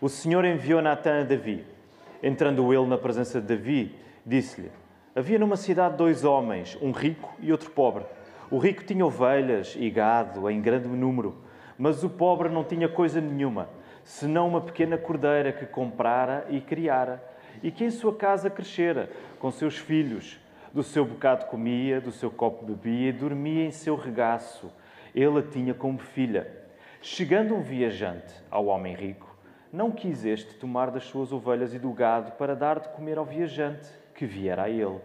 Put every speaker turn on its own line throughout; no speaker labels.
O Senhor enviou Natã a Davi. Entrando ele na presença de Davi, disse-lhe: havia numa cidade 2 homens, um rico e outro pobre. O rico tinha ovelhas e gado em grande número, mas o pobre não tinha coisa nenhuma, senão uma pequena cordeira que comprara e criara, e que em sua casa crescera, com seus filhos. Do seu bocado comia, do seu copo bebia e dormia em seu regaço. Ele a tinha como filha. Chegando um viajante ao homem rico, não quis este tomar das suas ovelhas e do gado para dar de comer ao viajante que viera a ele.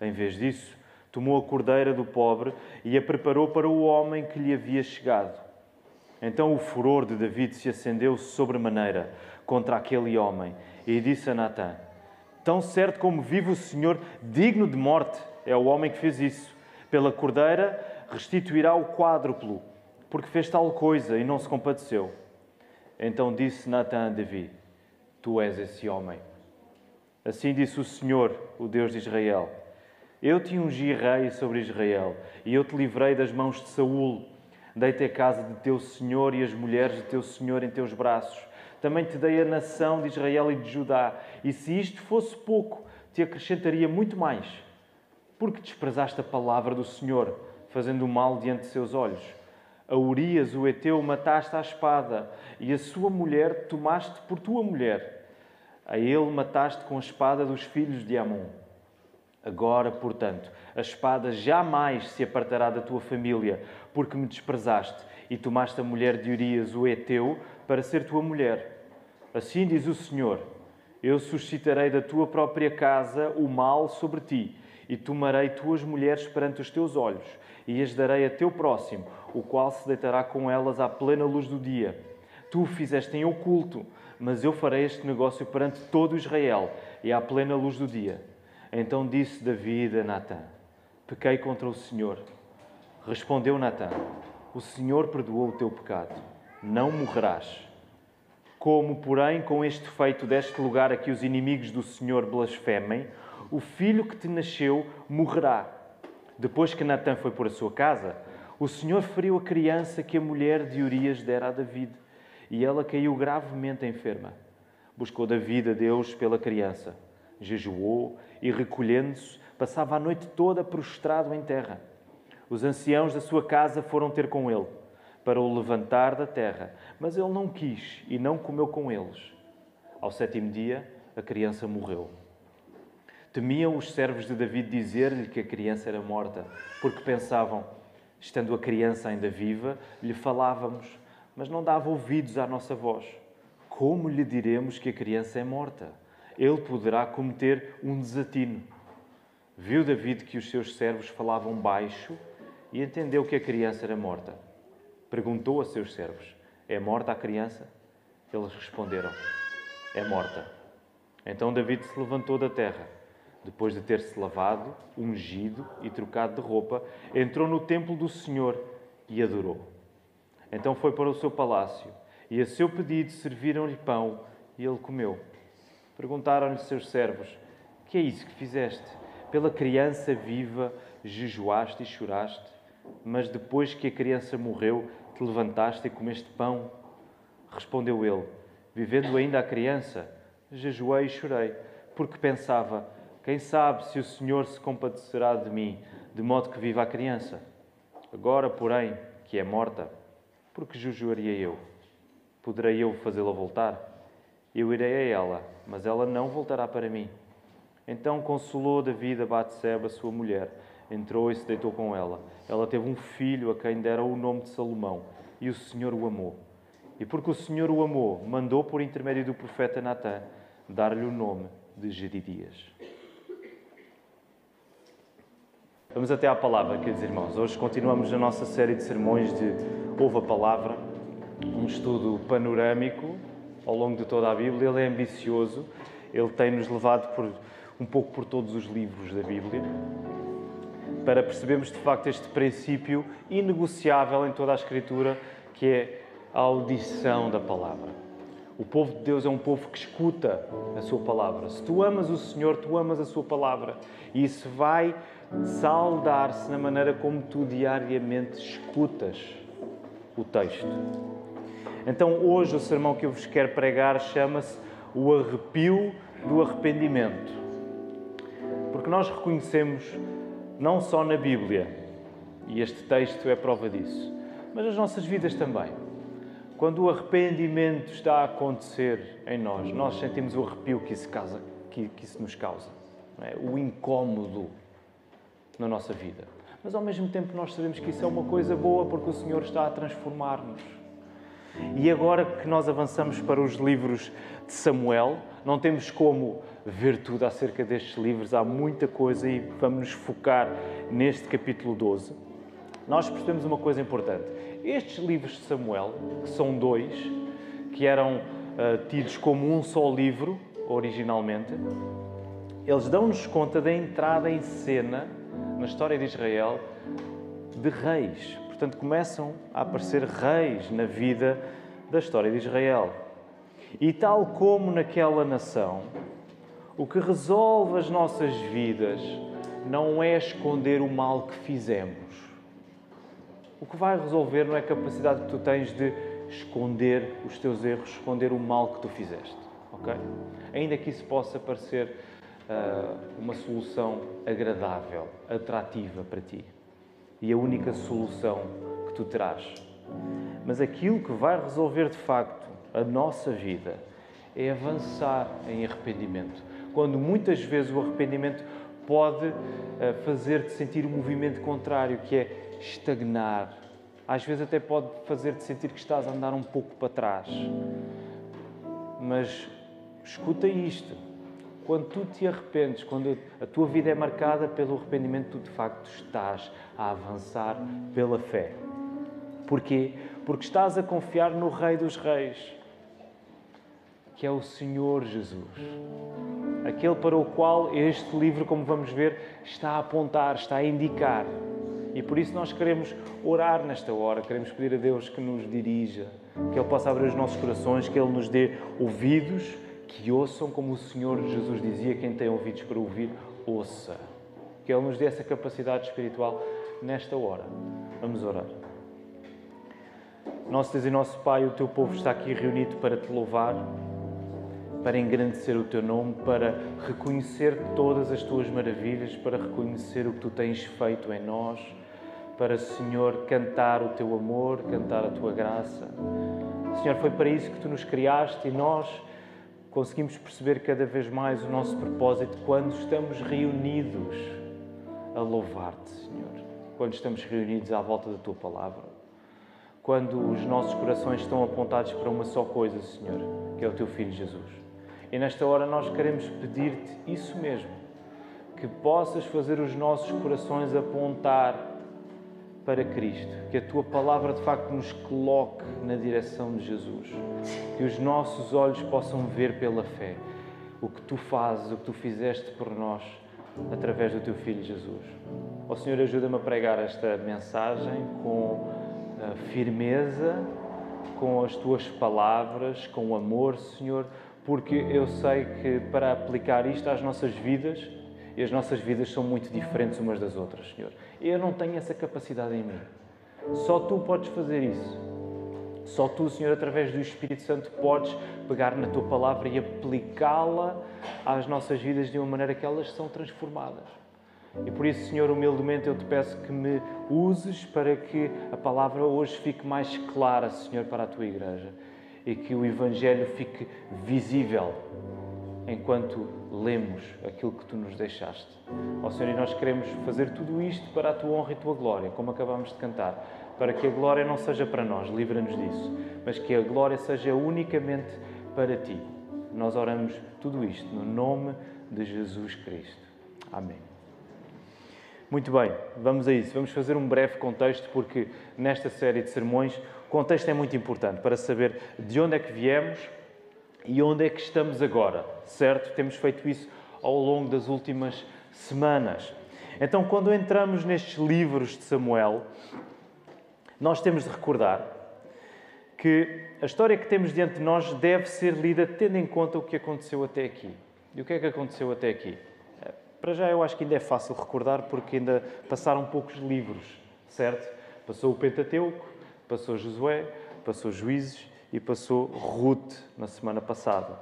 Em vez disso, tomou a cordeira do pobre e a preparou para o homem que lhe havia chegado. Então o furor de David se acendeu sobremaneira contra aquele homem e disse a Natã: tão certo como vive o Senhor, digno de morte é o homem que fez isso. Pela cordeira restituirá o quádruplo, porque fez tal coisa e não se compadeceu. Então disse Natã a Davi: tu és esse homem. Assim disse o Senhor, o Deus de Israel: eu te ungi rei sobre Israel, e eu te livrei das mãos de Saul. Dei-te a casa de teu senhor e as mulheres de teu senhor em teus braços. Também te dei a nação de Israel e de Judá. E se isto fosse pouco, te acrescentaria muito mais. Porque desprezaste a palavra do Senhor, fazendo o mal diante de seus olhos. A Urias, o heteu, mataste à espada, e a sua mulher tomaste por tua mulher. A ele mataste com a espada dos filhos de Amon. Agora, portanto, a espada jamais se apartará da tua família, porque me desprezaste e tomaste a mulher de Urias, o heteu, para ser tua mulher. Assim diz o Senhor: eu suscitarei da tua própria casa o mal sobre ti, e tomarei tuas mulheres perante os teus olhos, e as darei a teu próximo, o qual se deitará com elas à plena luz do dia. Tu o fizeste em oculto, mas eu farei este negócio perante todo Israel, e à plena luz do dia. Então disse Davi a Natã: pequei contra o Senhor. Respondeu Natã: o Senhor perdoou o teu pecado, não morrerás. Como, porém, com este feito deste lugar a que os inimigos do Senhor blasfemem, o filho que te nasceu morrerá. Depois que Natã foi por a sua casa, o Senhor feriu a criança que a mulher de Urias dera a David, e ela caiu gravemente enferma. Buscou Davi a Deus pela criança, jejuou e, recolhendo-se, passava a noite toda prostrado em terra. Os anciãos da sua casa foram ter com ele, para o levantar da terra, mas ele não quis e não comeu com eles. Ao 7º dia, a criança morreu. Temiam os servos de Davi dizer-lhe que a criança era morta, porque pensavam: estando a criança ainda viva, lhe falávamos, mas não dava ouvidos à nossa voz. Como lhe diremos que a criança é morta? Ele poderá cometer um desatino. Viu David que os seus servos falavam baixo e entendeu que a criança era morta. Perguntou a seus servos: é morta a criança? Eles responderam: é morta. Então David se levantou da terra. Depois de ter-se lavado, ungido e trocado de roupa, entrou no templo do Senhor e adorou. Então foi para o seu palácio e, a seu pedido, serviram-lhe pão e ele comeu. Perguntaram-lhe seus servos: que é isso que fizeste? Pela criança viva jejuaste e choraste, mas depois que a criança morreu, te levantaste e comeste pão? Respondeu ele: vivendo ainda a criança, jejuei e chorei, porque pensava: quem sabe se o Senhor se compadecerá de mim, de modo que viva a criança? Agora, porém, que é morta, por que jejuaria eu? Poderei eu fazê-la voltar? Eu irei a ela, mas ela não voltará para mim. Então consolou Davi a Batseba, sua mulher. Entrou e se deitou com ela. Ela teve um filho a quem deram o nome de Salomão, e o Senhor o amou. E porque o Senhor o amou, mandou por intermédio do profeta Natã dar-lhe o nome de Jedidias. Vamos até à palavra, queridos irmãos. Hoje continuamos a nossa série de sermões de Ouve a Palavra, um estudo panorâmico ao longo de toda a Bíblia. Ele é ambicioso, ele tem-nos levado um pouco por todos os livros da Bíblia, para percebermos de facto este princípio inegociável em toda a Escritura, que é a audição da palavra. O povo de Deus é um povo que escuta a sua palavra. Se tu amas o Senhor, tu amas a sua palavra. E isso vai saldar-se na maneira como tu diariamente escutas o texto. Então hoje o sermão que eu vos quero pregar chama-se o arrepio do arrependimento. Porque nós reconhecemos, não só na Bíblia, e este texto é prova disso, mas nas nossas vidas também. Quando o arrependimento está a acontecer em nós sentimos o arrepio que isso nos causa. Não é? O incómodo na nossa vida. Mas ao mesmo tempo nós sabemos que isso é uma coisa boa porque o Senhor está a transformar-nos. E agora que nós avançamos para os livros de Samuel, não temos como ver tudo acerca destes livros, há muita coisa e vamos nos focar neste capítulo 12. Nós percebemos uma coisa importante. Estes livros de Samuel, que são 2, que eram tidos como um só livro, originalmente, eles dão-nos conta da entrada em cena, na história de Israel, de reis. Portanto, começam a aparecer reis na vida da história de Israel. E tal como naquela nação, o que resolve as nossas vidas não é esconder o mal que fizemos. O que vai resolver não é a capacidade que tu tens de esconder os teus erros, esconder o mal que tu fizeste. Okay? Ainda que isso possa parecer uma solução agradável, atrativa para ti. E a única solução que tu terás. Mas aquilo que vai resolver de facto a nossa vida é avançar em arrependimento. Quando muitas vezes o arrependimento pode fazer-te sentir um movimento contrário, que é estagnar. Às vezes até pode fazer-te sentir que estás a andar um pouco para trás. Mas escuta isto. Quando tu te arrependes, quando a tua vida é marcada pelo arrependimento, tu de facto estás a avançar pela fé. Porquê? Porque estás a confiar no Rei dos Reis, que é o Senhor Jesus. Aquele para o qual este livro, como vamos ver, está a apontar, está a indicar. E por isso nós queremos orar nesta hora, queremos pedir a Deus que nos dirija, que Ele possa abrir os nossos corações, que Ele nos dê ouvidos, que ouçam, como o Senhor Jesus dizia, quem tem ouvidos para ouvir, ouça. Que Ele nos dê essa capacidade espiritual nesta hora. Vamos orar. Nosso Deus e nosso Pai, o Teu povo está aqui reunido para Te louvar, para engrandecer o Teu nome, para reconhecer todas as Tuas maravilhas, para reconhecer o que Tu tens feito em nós, para, Senhor, cantar o Teu amor, cantar a Tua graça. Senhor, foi para isso que Tu nos criaste e nós conseguimos perceber cada vez mais o nosso propósito quando estamos reunidos a louvar-Te, Senhor. Quando estamos reunidos à volta da Tua Palavra. Quando os nossos corações estão apontados para uma só coisa, Senhor, que é o Teu Filho Jesus. E nesta hora nós queremos pedir-Te isso mesmo, que possas fazer os nossos corações apontar para Cristo, que a Tua Palavra de facto nos coloque na direção de Jesus, que os nossos olhos possam ver pela fé o que Tu fazes, o que Tu fizeste por nós, através do Teu Filho Jesus. Ó Senhor, ajuda-me a pregar esta mensagem com firmeza, com as Tuas palavras, com amor, Senhor, porque eu sei que para aplicar isto às nossas vidas, e as nossas vidas são muito diferentes umas das outras, Senhor. Eu não tenho essa capacidade em mim. Só Tu podes fazer isso. Só Tu, Senhor, através do Espírito Santo, podes pegar na Tua Palavra e aplicá-la às nossas vidas de uma maneira que elas são transformadas. E por isso, Senhor, humildemente eu Te peço que me uses para que a Palavra hoje fique mais clara, Senhor, para a Tua Igreja. E que o Evangelho fique visível enquanto lemos aquilo que Tu nos deixaste. Ó Senhor, e nós queremos fazer tudo isto para a Tua honra e Tua glória, como acabamos de cantar, para que a glória não seja para nós, livra-nos disso, mas que a glória seja unicamente para Ti. Nós oramos tudo isto no nome de Jesus Cristo. Amém. Muito bem, vamos a isso. Vamos fazer um breve contexto, porque nesta série de sermões o contexto é muito importante para saber de onde é que viemos e onde é que estamos agora, certo? Temos feito isso ao longo das últimas semanas. Então, quando entramos nestes livros de Samuel, nós temos de recordar que a história que temos diante de nós deve ser lida tendo em conta o que aconteceu até aqui. E o que é que aconteceu até aqui? Para já eu acho que ainda é fácil recordar porque ainda passaram poucos livros, certo? Passou o Pentateuco, passou Josué, passou Juízes e passou Ruth na semana passada.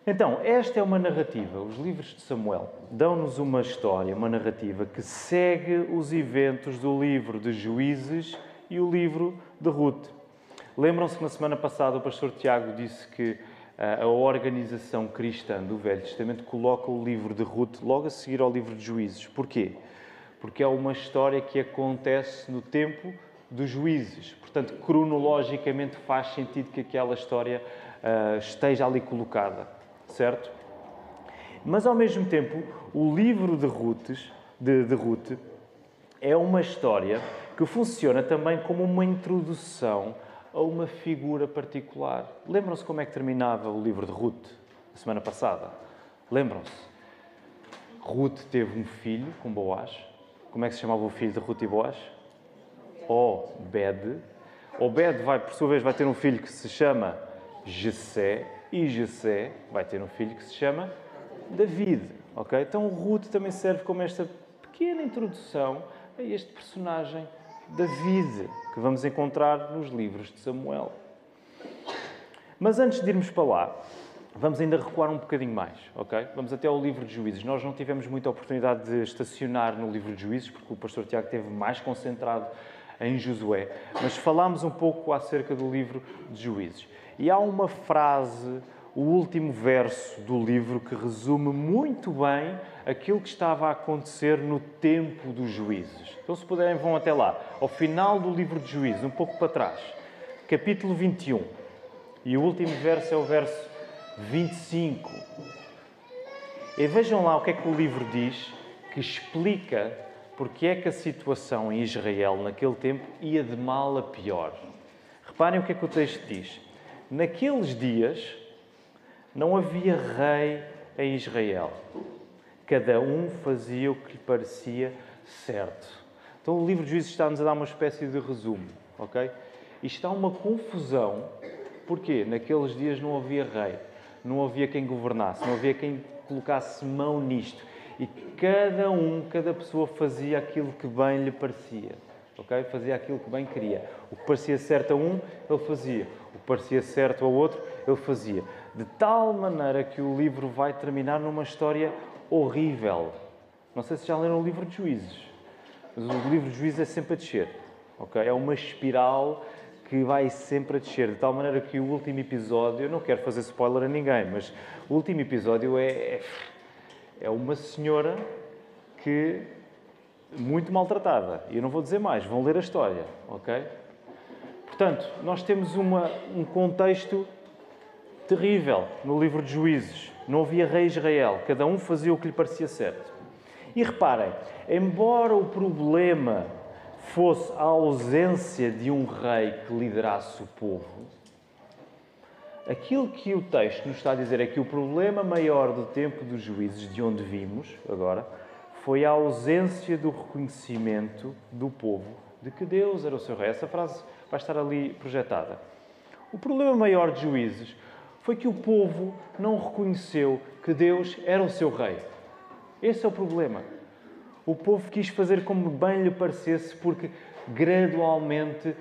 Então, esta é uma narrativa. Os livros de Samuel dão-nos uma história, uma narrativa que segue os eventos do livro de Juízes e o livro de Ruth. Lembram-se que na semana passada o pastor Tiago disse que a organização cristã do Velho Testamento coloca o livro de Ruth logo a seguir ao livro de Juízes. Porquê? Porque é uma história que acontece no tempo dos Juízes. Portanto, cronologicamente faz sentido que aquela história esteja ali colocada, certo? Mas, ao mesmo tempo, o livro de Ruth é uma história que funciona também como uma introdução a uma figura particular. Lembram-se como é que terminava o livro de Ruth, a semana passada? Lembram-se? Ruth teve um filho com Boaz. Como é que se chamava o filho de Ruth e Boaz? Obed. Obed, por sua vez, vai ter um filho que se chama Jessé. E Jessé vai ter um filho que se chama David. Okay? Então, Ruth também serve como esta pequena introdução a este personagem David, que vamos encontrar nos livros de Samuel. Mas antes de irmos para lá, vamos ainda recuar um bocadinho mais, ok? Vamos até ao livro de Juízes. Nós não tivemos muita oportunidade de estacionar no livro de Juízes, porque o pastor Tiago esteve mais concentrado em Josué, mas falámos um pouco acerca do livro de Juízes. E há uma frase, o último verso do livro, que resume muito bem aquilo que estava a acontecer no tempo dos Juízes. Então, se puderem, vão até lá. Ao final do livro de Juízes, um pouco para trás, capítulo 21. E o último verso é o verso 25. E vejam lá o que é que o livro diz, que explica porque é que a situação em Israel, naquele tempo, ia de mal a pior. Reparem o que é que o texto diz. Naqueles dias, não havia rei em Israel. Cada um fazia o que lhe parecia certo. Então, o livro de Juízes está-nos a dar uma espécie de resumo, ok? E está uma confusão. Porquê? Naqueles dias não havia rei, não havia quem governasse, não havia quem colocasse mão nisto. E cada pessoa fazia aquilo que bem lhe parecia, ok? Fazia aquilo que bem queria. O que parecia certo a um, ele fazia. O que parecia certo ao outro, ele fazia. De tal maneira que o livro vai terminar numa história horrível. Não sei se já leram o livro de Juízes, mas o livro de Juízes é sempre a descer, ok? É uma espiral que vai sempre a descer, de tal maneira que o último episódio, eu não quero fazer spoiler a ninguém, mas o último episódio é uma senhora que muito maltratada. E eu não vou dizer mais, vão ler a história, ok? Portanto, nós temos um contexto terrível no livro de Juízes. Não havia rei Israel, cada um fazia o que lhe parecia certo. E reparem, embora o problema fosse a ausência de um rei que liderasse o povo, aquilo que o texto nos está a dizer é que o problema maior do tempo dos Juízes, de onde vimos agora, foi a ausência do reconhecimento do povo de que Deus era o seu rei. Essa frase vai estar ali projetada. O problema maior de Juízes foi que o povo não reconheceu que Deus era o seu rei. Esse é o problema. O povo quis fazer como bem lhe parecesse, porque gradualmente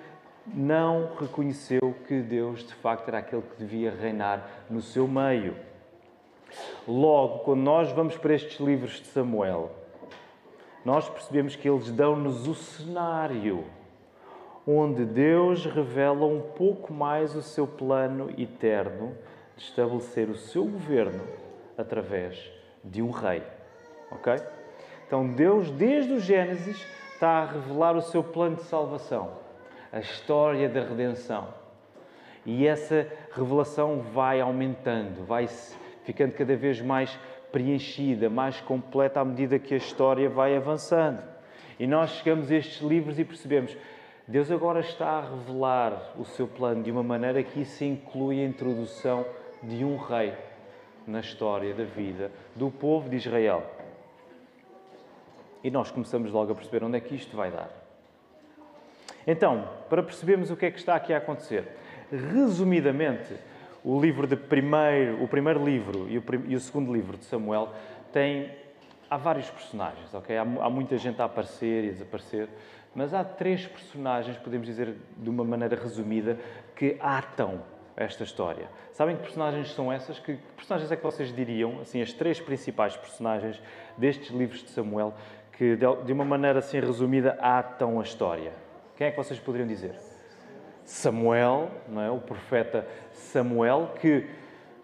não reconheceu que Deus, de facto, era aquele que devia reinar no seu meio. Logo, quando nós vamos para estes livros de Samuel, nós percebemos que eles dão-nos o cenário onde Deus revela um pouco mais o seu plano eterno de estabelecer o seu governo através de um rei. Ok? Então, Deus, desde o Gênesis, está a revelar o seu plano de salvação, a história da redenção. E essa revelação vai aumentando, vai ficando cada vez mais preenchida, mais completa à medida que a história vai avançando. E nós chegamos a estes livros e percebemos Deus agora está a revelar o seu plano de uma maneira que isso inclui a introdução de um rei na história da vida do povo de Israel. E nós começamos logo a perceber onde é que isto vai dar. Então, para percebermos o que é que está aqui a acontecer, resumidamente, o primeiro livro e o segundo livro de Samuel há vários personagens, ok? Há muita gente a aparecer e a desaparecer. Mas há 3 personagens, podemos dizer de uma maneira resumida, que atam esta história. Sabem que personagens são essas? Que personagens é que vocês diriam, assim, as 3 principais personagens destes livros de Samuel, que de uma maneira assim resumida atam a história? Quem é que vocês poderiam dizer? Samuel, não é? O profeta Samuel, que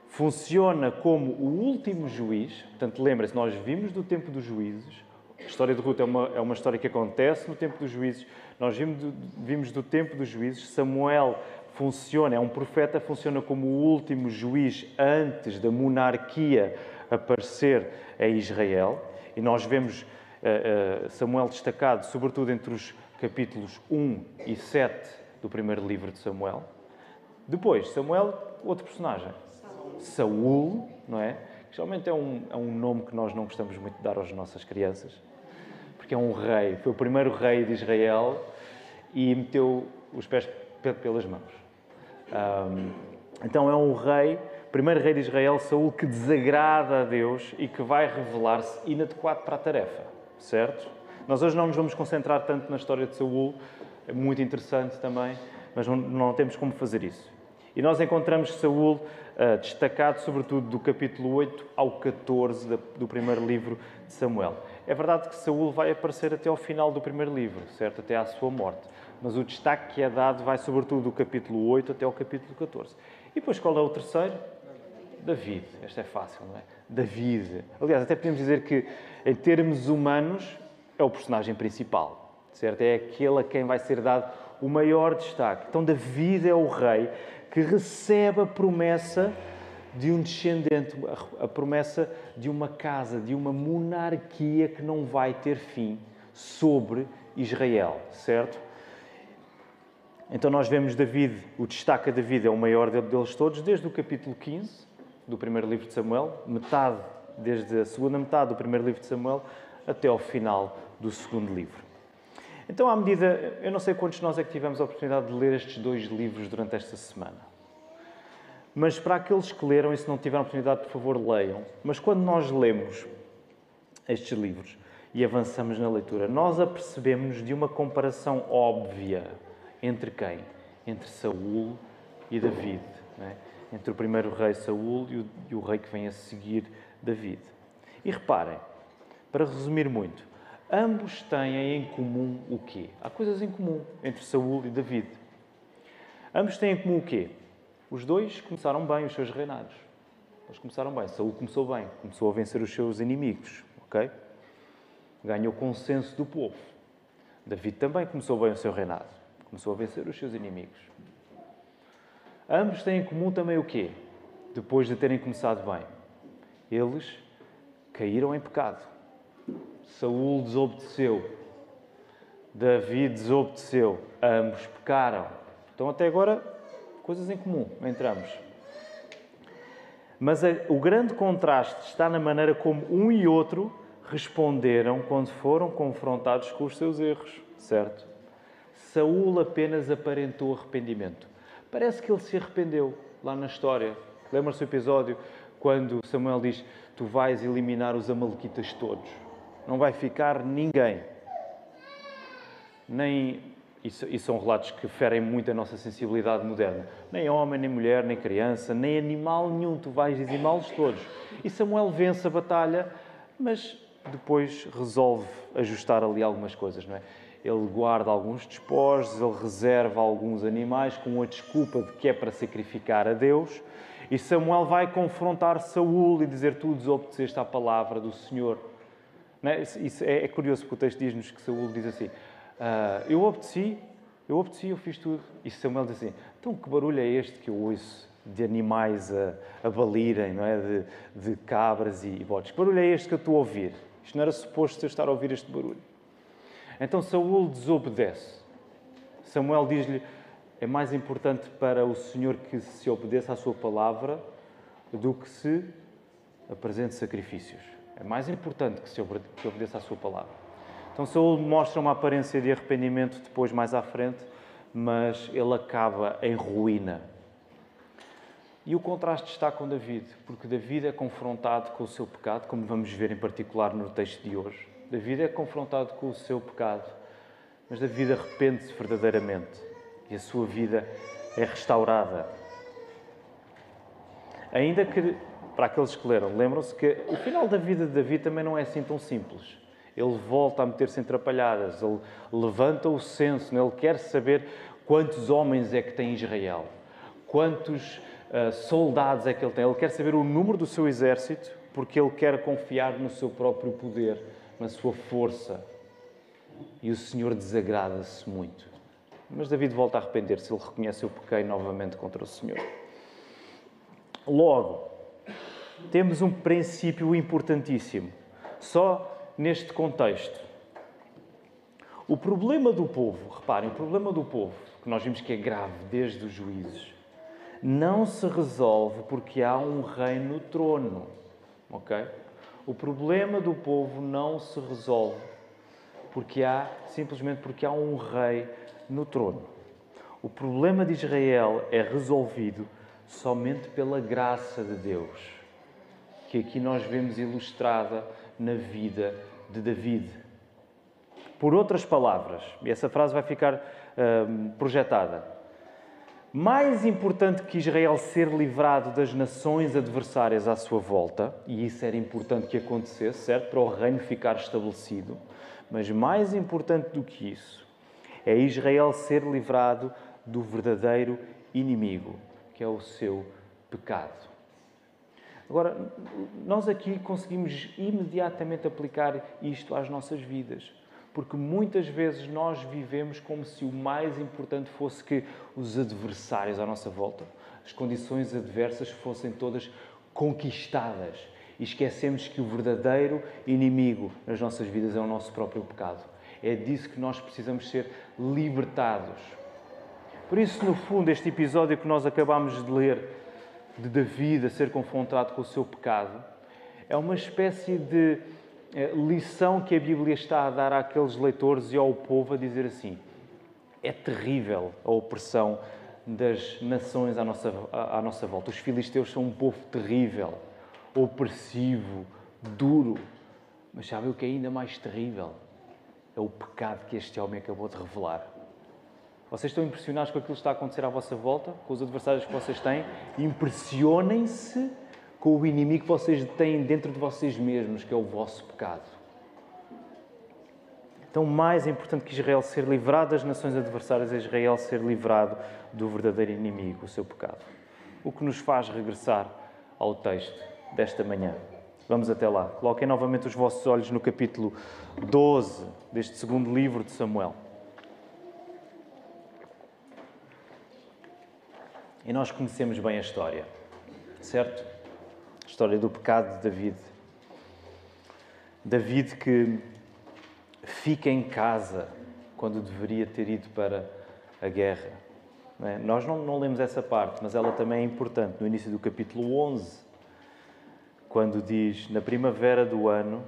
funciona como o último juiz. Portanto, lembra-se, nós vimos do tempo dos juízes. A história de Ruth é uma história que acontece no tempo dos juízes. Nós vimos do tempo dos juízes. Samuel funciona, é um profeta, funciona como o último juiz antes da monarquia aparecer em Israel. E nós vemos Samuel destacado, sobretudo entre os capítulos 1 e 7 do primeiro livro de Samuel. Depois, Samuel, outro personagem. Saúl, não é? Que geralmente é um nome que nós não gostamos muito de dar às nossas crianças, porque é um rei, foi o primeiro rei de Israel e meteu os pés pelas mãos. Então é um rei, primeiro rei de Israel, Saúl, que desagrada a Deus e que vai revelar-se inadequado para a tarefa, certo? Nós hoje não nos vamos concentrar tanto na história de Saúl, é muito interessante também, mas não temos como fazer isso. E nós encontramos Saúl destacado, sobretudo, do capítulo 8 ao 14 do primeiro livro de Samuel. É verdade que Saúl vai aparecer até ao final do primeiro livro, certo? Até à sua morte. Mas o destaque que é dado vai, sobretudo, do capítulo 8 até ao capítulo 14. E depois, qual é o terceiro? David. Este é fácil, não é? David. Aliás, até podemos dizer que, em termos humanos, é o personagem principal, certo? É aquele a quem vai ser dado o maior destaque. Então, David é o rei que recebe a promessa de um descendente, a promessa de uma casa, de uma monarquia que não vai ter fim sobre Israel, certo? Então nós vemos David, o destaque a David é o maior deles todos, desde o capítulo 15 do primeiro livro de Samuel, desde a segunda metade do primeiro livro de Samuel, até ao final do segundo livro. Então, à medida, eu não sei quantos de nós é que tivemos a oportunidade de ler estes 2 livros durante esta semana. Mas para aqueles que leram e se não tiveram a oportunidade, por favor, leiam. Mas quando nós lemos estes livros e avançamos na leitura, nós apercebemos de uma comparação óbvia entre quem? Entre Saúl e David. Não é? Entre o primeiro rei Saúl e o rei que vem a seguir, David. E reparem, para resumir muito, ambos têm em comum o quê? Há coisas em comum entre Saúl e David. Ambos têm em comum o quê? Os 2 começaram bem os seus reinados. Eles começaram bem. Saúl começou bem. Começou a vencer os seus inimigos. Ok? Ganhou consenso do povo. David também começou bem o seu reinado. Começou a vencer os seus inimigos. Ambos têm em comum também o quê? Depois de terem começado bem. Eles caíram em pecado. Saúl desobedeceu. David desobedeceu. Ambos pecaram. Então, até agora, coisas em comum entre ambos. Mas o grande contraste está na maneira como um e outro responderam quando foram confrontados com os seus erros, certo? Saúl apenas aparentou arrependimento. Parece que ele se arrependeu lá na história. Lembra-se do episódio quando Samuel diz: tu vais eliminar os amalequitas todos. Não vai ficar ninguém. E são relatos que ferem muito a nossa sensibilidade moderna. Nem homem, nem mulher, nem criança, nem animal nenhum. Tu vais dizimá-los todos. E Samuel vence a batalha, mas depois resolve ajustar ali algumas coisas, não é? Ele guarda alguns despojos, ele reserva alguns animais com a desculpa de que é para sacrificar a Deus. E Samuel vai confrontar Saúl e dizer: tu desobedeceste à palavra do Senhor. Não é? Isso é curioso, porque o texto diz-nos que Saúl diz assim: eu obedeci, eu fiz tudo. E Samuel diz assim: então que barulho é este que eu ouço de animais a balirem, não é? De cabras e bodes? Que barulho é este que eu estou a ouvir? Isto não era suposto eu estar a ouvir este barulho. Então Saúl desobedece. Samuel diz-lhe: é mais importante para o Senhor que se obedeça à sua palavra do que se apresente sacrifícios. É mais importante que se obedeça à sua palavra. Então Saúl mostra uma aparência de arrependimento depois, mais à frente, mas ele acaba em ruína. E o contraste está com David, porque David é confrontado com o seu pecado, como vamos ver em particular no texto de hoje. David é confrontado com o seu pecado, Mas David arrepende-se verdadeiramente e a sua vida é restaurada. Ainda que, para aqueles que leram, lembram-se que o final da vida de David também não é assim tão simples. Ele volta a meter-se em atrapalhadas, ele levanta o censo, ele quer saber quantos homens é que tem Israel, quantos soldados é que ele tem. Ele quer saber o número do seu exército, porque ele quer confiar no seu próprio poder, na sua força. E o Senhor desagrada-se muito. Mas David volta a arrepender-se, ele reconhece o pequei novamente contra o Senhor. Logo, temos um princípio importantíssimo, só neste contexto. O problema do povo, reparem, o problema do povo, que nós vimos que é grave desde os juízes, não se resolve porque há um rei no trono, ok? O problema do povo não se resolve simplesmente porque há um rei no trono. O problema de Israel é resolvido somente pela graça de Deus, que aqui nós vemos ilustrada na vida de David. Por outras palavras, e essa frase vai ficar projetada, mais importante que Israel ser livrado das nações adversárias à sua volta, e isso era importante que acontecesse, certo? Para o reino ficar estabelecido, mas mais importante do que isso, é Israel ser livrado do verdadeiro inimigo, que é o seu pecado. Agora, nós aqui conseguimos imediatamente aplicar isto às nossas vidas, porque muitas vezes nós vivemos como se o mais importante fosse que os adversários à nossa volta, as condições adversas fossem todas conquistadas e esquecemos que o verdadeiro inimigo nas nossas vidas é o nosso próprio pecado. É disso que nós precisamos ser libertados. Por isso, no fundo, este episódio que nós acabámos de ler, de David a ser confrontado com o seu pecado, é uma espécie de lição que a Bíblia está a dar àqueles leitores e ao povo, a dizer assim: é terrível a opressão das nações à nossa volta. Os filisteus são um povo terrível, opressivo, duro. Mas sabem o que é ainda mais terrível? É o pecado que este homem acabou de revelar. Vocês estão impressionados com aquilo que está a acontecer à vossa volta, com os adversários que vocês têm? Impressionem-se com o inimigo que vocês têm dentro de vocês mesmos, que é o vosso pecado. Então, mais importante que Israel ser livrado das nações adversárias é Israel ser livrado do verdadeiro inimigo, o seu pecado. O que nos faz regressar ao texto desta manhã. Vamos até lá. Coloquem novamente os vossos olhos no capítulo 12 deste segundo livro de Samuel. E nós conhecemos bem a história, certo? A história do pecado de David. David que fica em casa quando deveria ter ido para a guerra. Não é? Nós não lemos essa parte, mas ela também é importante. No início do capítulo 11, quando diz, na primavera do ano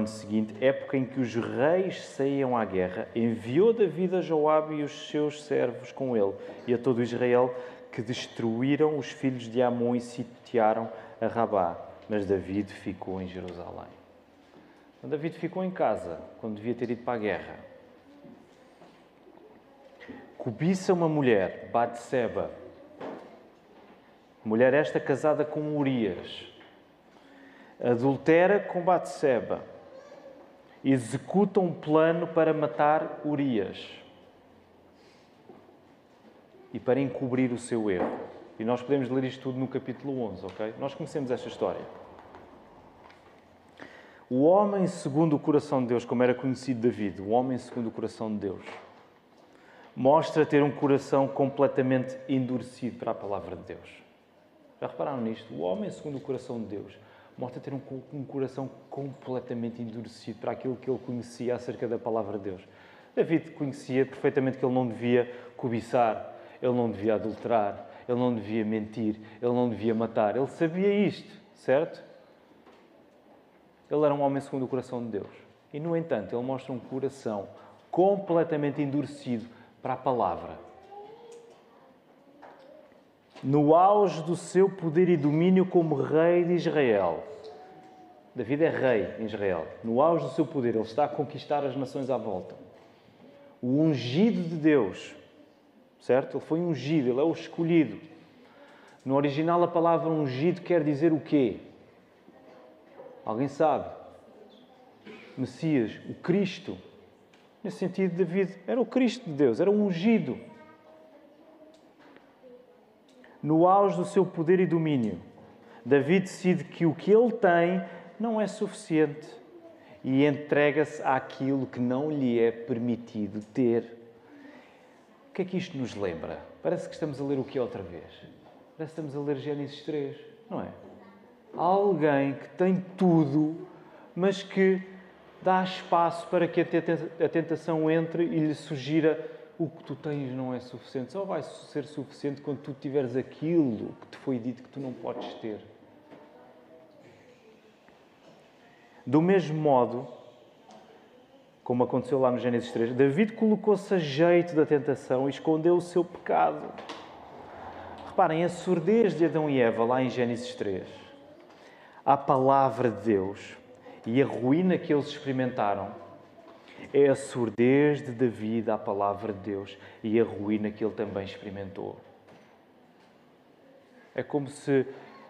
seguinte, época em que os reis saíam à guerra, enviou David a Joabe e os seus servos com ele e a todo Israel, que destruíram os filhos de Amon e sitiaram a Rabá. Mas David ficou em Jerusalém. Então, David ficou em casa, quando devia ter ido para a guerra. Cobiça uma mulher, Batseba. Mulher esta casada com Urias. Adultera com Batseba. Executa um plano para matar Urias e para encobrir o seu erro. E nós podemos ler isto tudo no capítulo 11, ok? Nós conhecemos esta história. O homem segundo o coração de Deus, como era conhecido David, o homem segundo o coração de Deus, mostra ter um coração completamente endurecido para a palavra de Deus. Já repararam nisto? O homem segundo o coração de Deus mostra ter um coração completamente endurecido para aquilo que ele conhecia acerca da palavra de Deus. David conhecia perfeitamente que ele não devia cobiçar, ele não devia adulterar, ele não devia mentir, ele não devia matar. Ele sabia isto, certo? Ele era um homem segundo o coração de Deus. E, no entanto, ele mostra um coração completamente endurecido para a palavra. No auge do seu poder e domínio como rei de Israel. David é rei em Israel. No auge do seu poder, ele está a conquistar as nações à volta. o ungido de Deus, certo? Ele foi ungido, ele é o escolhido. No original, a palavra ungido quer dizer o quê? Alguém sabe? Messias, o Cristo. Nesse sentido, David era o Cristo de Deus, era o ungido. No auge do seu poder e domínio, David decide que o que ele tem não é suficiente e entrega-se àquilo que não lhe é permitido ter. O que é que isto nos lembra? Parece que estamos a ler o que outra vez? Parece que estamos a ler Gênesis 3, não é? Há alguém que tem tudo, mas que dá espaço para que a tentação entre e lhe sugira: o que tu tens não é suficiente. Só vai ser suficiente quando tu tiveres aquilo que te foi dito que tu não podes ter. Do mesmo modo, como aconteceu lá no Gênesis 3, David colocou-se a jeito da tentação e escondeu o seu pecado. Reparem, a surdez de Adão e Eva, lá em Gênesis 3, a palavra de Deus e a ruína que eles experimentaram, é a surdez de David à palavra de Deus e a ruína que ele também experimentou. É como se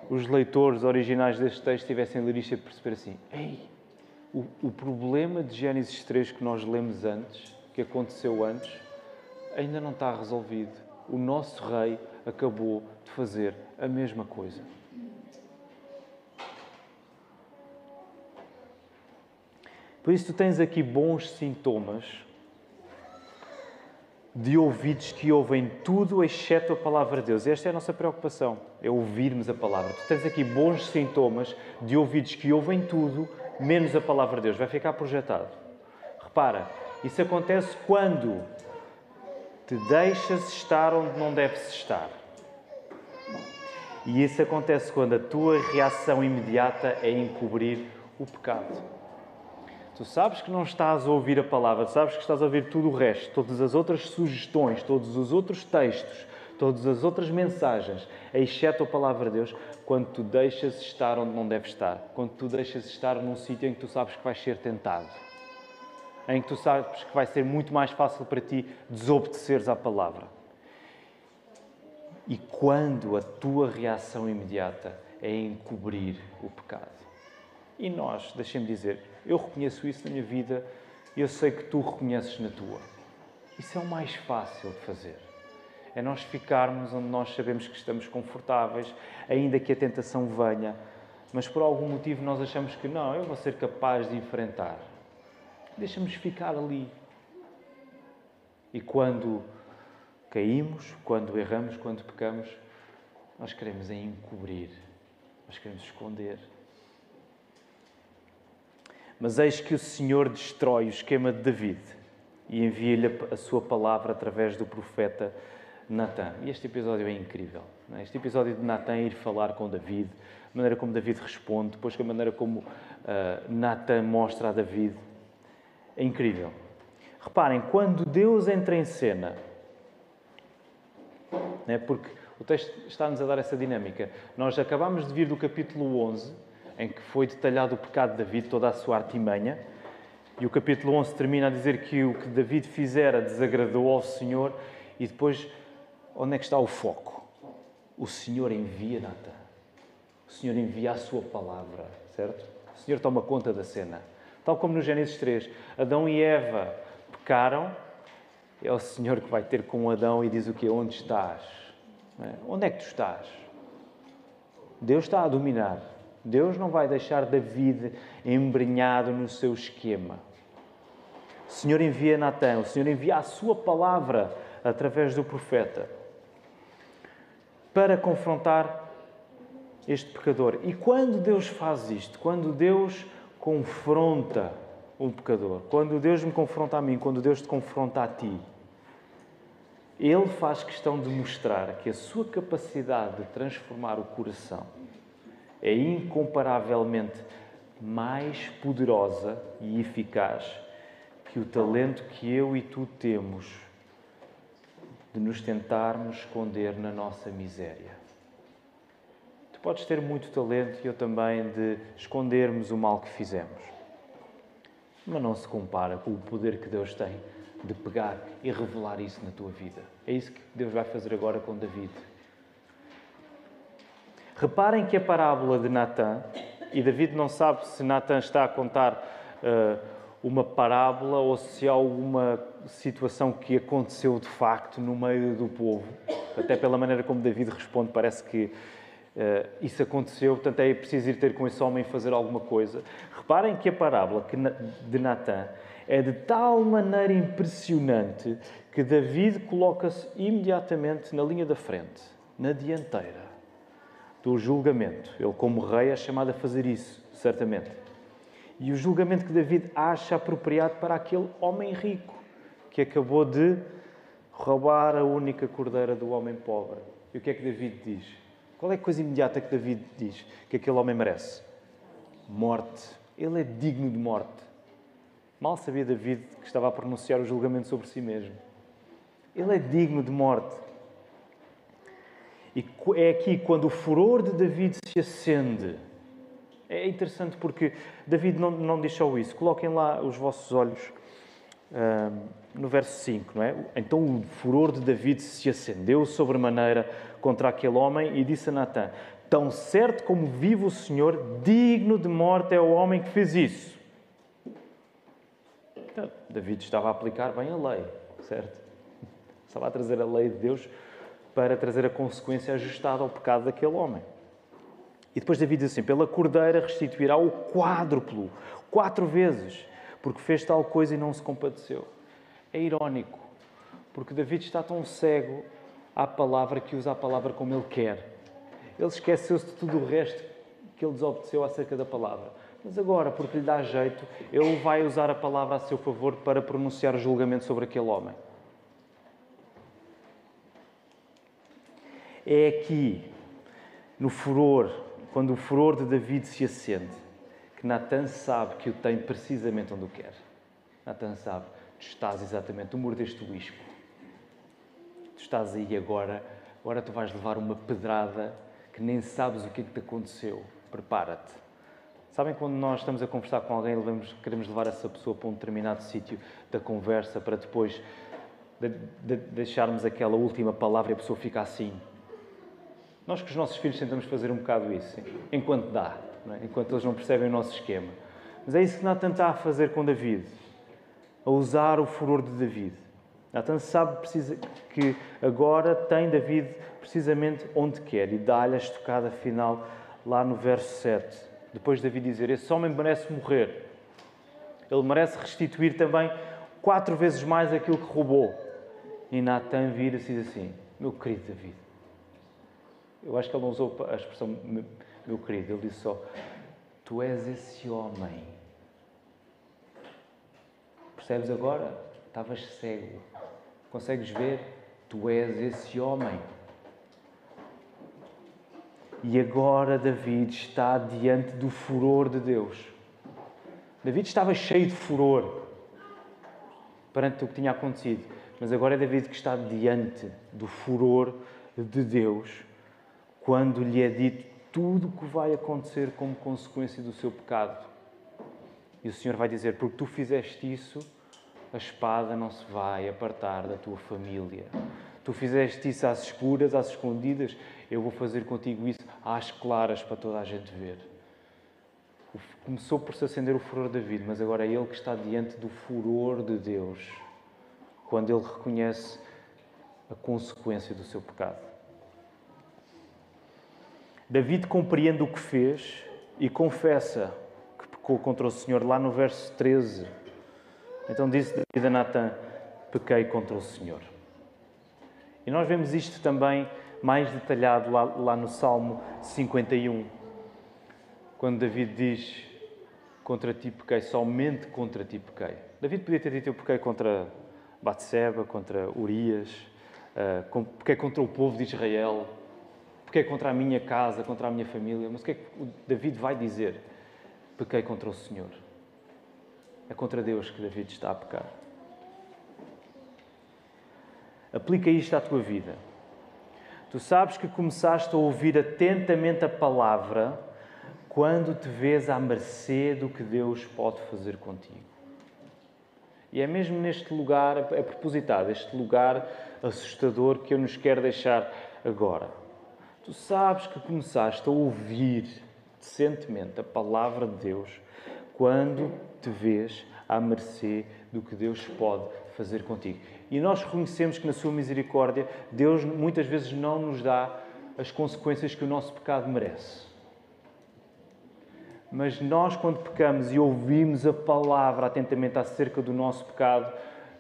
os leitores originais deste texto tivessem lido isto e perceber assim: ei, o problema de Gênesis 3 que nós lemos antes, que aconteceu antes, ainda não está resolvido. O nosso rei acabou de fazer a mesma coisa. Por isso, tu tens aqui bons sintomas de ouvidos que ouvem tudo exceto a palavra de Deus. Esta é a nossa preocupação, é ouvirmos a palavra. Tu tens aqui bons sintomas de ouvidos que ouvem tudo menos a palavra de Deus. Vai ficar projetado. Repara, isso acontece quando te deixas estar onde não deves estar. E isso acontece quando a tua reação imediata é encobrir o pecado. Tu sabes que não estás a ouvir a palavra, tu sabes que estás a ouvir tudo o resto, todas as outras sugestões, todos os outros textos, todas as outras mensagens, exceto a palavra de Deus, quando tu deixas estar onde não deves estar, quando tu deixas estar num sítio em que tu sabes que vais ser tentado, em que tu sabes que vai ser muito mais fácil para ti desobedeceres à palavra. E quando a tua reação imediata é encobrir o pecado. E nós, deixem-me dizer, eu reconheço isso na minha vida e eu sei que tu reconheces na tua. Isso é o mais fácil de fazer. É nós ficarmos onde nós sabemos que estamos confortáveis, ainda que a tentação venha, mas por algum motivo nós achamos que não, eu vou ser capaz de enfrentar. Deixa-nos ficar ali. E quando caímos, quando erramos, quando pecamos, nós queremos encobrir, nós queremos esconder. Mas eis que o Senhor destrói o esquema de David e envia-lhe a sua palavra através do profeta Natã. E este episódio é incrível. Não é? Este episódio de Natã ir falar com David, a maneira como David responde, depois a maneira como Natã mostra a David, é incrível. Reparem, quando Deus entra em cena, não é? Porque o texto está-nos a dar essa dinâmica. Nós acabámos de vir do capítulo 11, em que foi detalhado o pecado de David, toda a sua artimanha. E o capítulo 11 termina a dizer que o que David fizera desagradou ao Senhor. E depois, onde é que está o foco? O Senhor envia Natã. O Senhor envia a sua palavra, certo? O Senhor toma conta da cena. Tal como no Gênesis 3, Adão e Eva pecaram, é o Senhor que vai ter com Adão e diz o quê? Onde estás? Não é? Onde é que tu estás? Deus está a dominar. Deus não vai deixar David embrenhado no seu esquema. O Senhor envia Natã, o Senhor envia a sua palavra através do profeta para confrontar este pecador. E quando Deus faz isto, quando Deus confronta um pecador, quando Deus me confronta a mim, quando Deus te confronta a ti, Ele faz questão de mostrar que a sua capacidade de transformar o coração é incomparavelmente mais poderosa e eficaz que o talento que eu e tu temos de nos tentarmos esconder na nossa miséria. Tu podes ter muito talento e eu também de escondermos o mal que fizemos. Mas não se compara com o poder que Deus tem de pegar e revelar isso na tua vida. É isso que Deus vai fazer agora com David. Reparem que a parábola de Natã, e David não sabe se Natã está a contar uma parábola ou se há alguma situação que aconteceu de facto no meio do povo. Até pela maneira como David responde, parece que isso aconteceu, portanto é preciso ir ter com esse homem e fazer alguma coisa. Reparem que a parábola de Natã é de tal maneira impressionante que David coloca-se imediatamente na linha da frente, na dianteira do julgamento. Ele, como rei, é chamado a fazer isso, certamente. E o julgamento que David acha apropriado para aquele homem rico que acabou de roubar a única cordeira do homem pobre. E o que é que David diz? Qual é a coisa imediata que David diz que aquele homem merece? Morte. Ele é digno de morte. Mal sabia David que estava a pronunciar o julgamento sobre si mesmo. Ele é digno de morte. E é aqui quando o furor de David se acende. É interessante porque David não diz só isso. Coloquem lá os vossos olhos no verso 5, não é? Então o furor de David se acendeu sobremaneira contra aquele homem e disse a Natã: tão certo como vive o Senhor, digno de morte é o homem que fez isso. Então, David estava a aplicar bem a lei, certo? Estava a trazer a lei de Deus para trazer a consequência ajustada ao pecado daquele homem. E depois David diz assim: pela cordeira restituirá o quádruplo, 4 vezes, porque fez tal coisa e não se compadeceu. É irónico, porque David está tão cego à palavra que usa a palavra como ele quer. Ele esqueceu-se de tudo o resto que ele desobedeceu acerca da palavra. Mas agora, porque lhe dá jeito, ele vai usar a palavra a seu favor para pronunciar o julgamento sobre aquele homem. É aqui, no furor, quando o furor de David se acende, que Natã sabe que o tem precisamente onde o quer. Natã sabe: tu estás exatamente, tu mordeste o isco. Tu estás aí agora tu vais levar uma pedrada que nem sabes o que é que te aconteceu. Prepara-te. Sabem quando nós estamos a conversar com alguém e queremos levar essa pessoa para um determinado sítio da conversa para depois deixarmos aquela última palavra e a pessoa fica assim? Nós com os nossos filhos tentamos fazer um bocado isso, enquanto dá, não é? Enquanto eles não percebem o nosso esquema. Mas é isso que Natã está a fazer com David, a usar o furor de David. Natã sabe que agora tem David precisamente onde quer e dá-lhe a estocada final lá no verso 7. Depois David dizer: esse homem merece morrer. Ele merece restituir também 4 vezes mais aquilo que roubou. E Natã vira-se e diz assim: meu querido David. Eu acho que ele não usou a expressão meu querido, ele disse só: tu és esse homem. Percebes agora? Estavas cego. Consegues ver? Tu és esse homem. E agora David está diante do furor de Deus. David estava cheio de furor perante o que tinha acontecido. Mas agora é David que está diante do furor de Deus quando lhe é dito tudo o que vai acontecer como consequência do seu pecado. E o Senhor vai dizer: porque tu fizeste isso, a espada não se vai apartar da tua família. Tu fizeste isso às escuras, às escondidas, eu vou fazer contigo isso às claras para toda a gente ver. Começou por se acender o furor de David, mas agora é ele que está diante do furor de Deus, quando ele reconhece a consequência do seu pecado. David compreende o que fez e confessa que pecou contra o Senhor, lá no verso 13. Então disse David a Natã: pequei contra o Senhor. E nós vemos isto também mais detalhado lá no Salmo 51, quando David diz: contra ti pequei, somente contra ti pequei. David podia ter dito: eu pequei contra Batseba, contra Urias, pequei contra o povo de Israel, pequei contra a minha casa, contra a minha família. Mas o que é que David vai dizer? Pequei contra o Senhor. É contra Deus que David está a pecar. Aplica isto à tua vida. Tu sabes que começaste a ouvir atentamente a palavra quando te vês à mercê do que Deus pode fazer contigo. E é mesmo neste lugar, é propositado, este lugar assustador que eu nos quero deixar agora. Tu sabes que começaste a ouvir decentemente a palavra de Deus quando te vês à mercê do que Deus pode fazer contigo. E nós reconhecemos que na sua misericórdia Deus muitas vezes não nos dá as consequências que o nosso pecado merece. Mas nós, quando pecamos e ouvimos a palavra atentamente acerca do nosso pecado,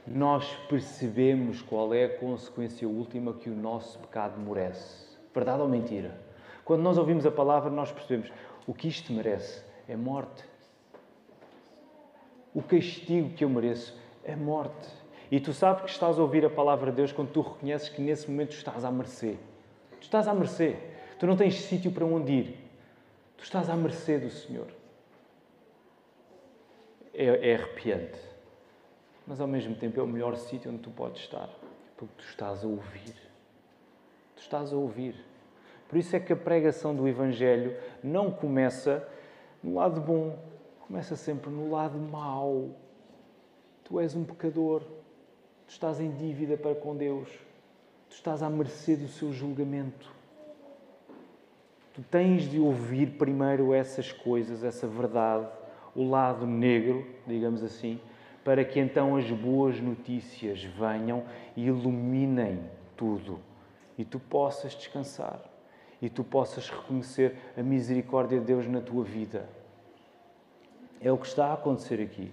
nós percebemos qual é a consequência última que o nosso pecado merece. Verdade ou mentira? Quando nós ouvimos a palavra, nós percebemos o que isto merece é morte. O castigo que eu mereço é morte. E tu sabes que estás a ouvir a palavra de Deus quando tu reconheces que nesse momento tu estás à mercê. Tu estás à mercê. Tu não tens sítio para onde ir. Tu estás à mercê do Senhor. É arrepiante. Mas ao mesmo tempo é o melhor sítio onde tu podes estar. Porque tu estás a ouvir. Tu estás a ouvir. Por isso é que a pregação do Evangelho não começa no lado bom. Começa sempre no lado mau. Tu és um pecador. Tu estás em dívida para com Deus. Tu estás à mercê do seu julgamento. Tu tens de ouvir primeiro essas coisas, essa verdade, o lado negro, digamos assim, para que então as boas notícias venham e iluminem tudo. E tu possas descansar. E tu possas reconhecer a misericórdia de Deus na tua vida. É o que está a acontecer aqui.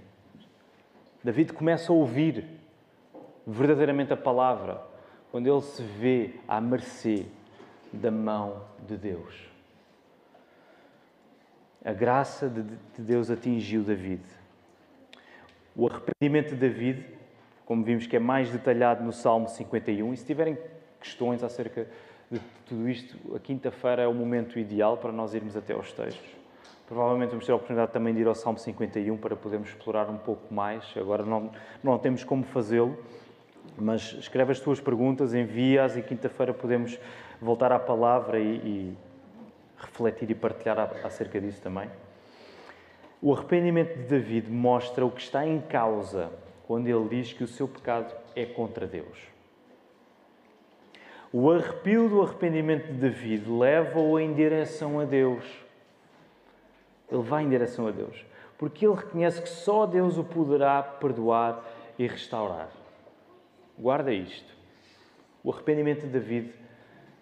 David começa a ouvir verdadeiramente a palavra quando ele se vê à mercê da mão de Deus. A graça de Deus atingiu David. O arrependimento de David, como vimos que é mais detalhado no Salmo 51, e se tiverem questões acerca de tudo isto, a quinta-feira é o momento ideal para nós irmos até aos textos. Provavelmente vamos ter a oportunidade também de ir ao Salmo 51 para podermos explorar um pouco mais. Agora não temos como fazê-lo, mas escreve as tuas perguntas, envia-as e quinta-feira podemos voltar à palavra e refletir e partilhar acerca disso também. O arrependimento de David mostra o que está em causa quando ele diz que o seu pecado é contra Deus. O arrepio do arrependimento de David leva-o em direção a Deus. Ele vai em direção a Deus, porque ele reconhece que só Deus o poderá perdoar e restaurar. Guarda isto. O arrependimento de David